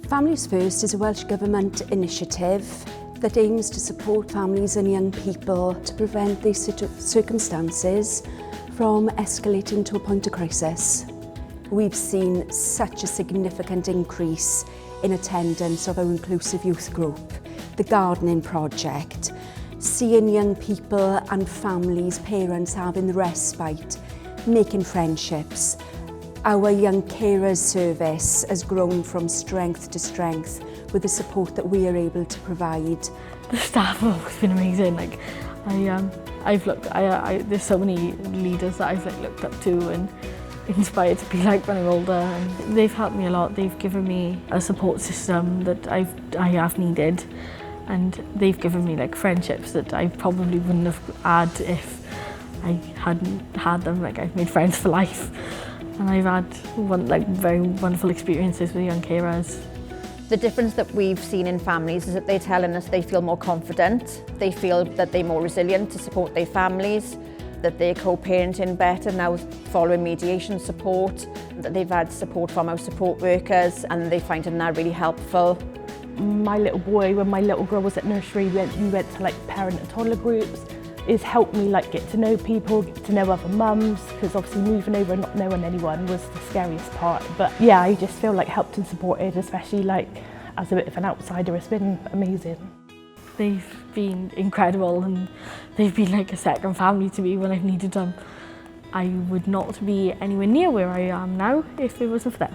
Families First is a Welsh Government initiative that aims to support families and young people to prevent these circumstances from escalating to a point of crisis. We've seen such a significant increase in attendance of our inclusive youth group, the gardening project, seeing young people and families, parents having the respite, making friendships. Our Young Carers service has grown from strength to strength with the support that we are able to provide. The staff have always been amazing. There's so many leaders that I've looked up to and inspired to be like when I'm older, and they've helped me a lot. They've given me a support system that I have needed, and they've given me friendships that I probably wouldn't have had if I hadn't had them. I've made friends for life, and I've had very wonderful experiences with Young Carers. The difference that we've seen in families is that they're telling us they feel more confident, they feel that they're more resilient to support their families, that they're co-parenting better now following mediation support, that they've had support from our support workers and they're finding that really helpful. My little boy, when my little girl was at nursery, we went to parent and toddler groups. It's helped me get to know people, get to know other mums, because obviously moving over and not knowing anyone was the scariest part. But yeah, I just feel helped and supported, especially as a bit of an outsider. It's been amazing. They've been incredible, and they've been a second family to me when I've needed them. I would not be anywhere near where I am now if it wasn't for them.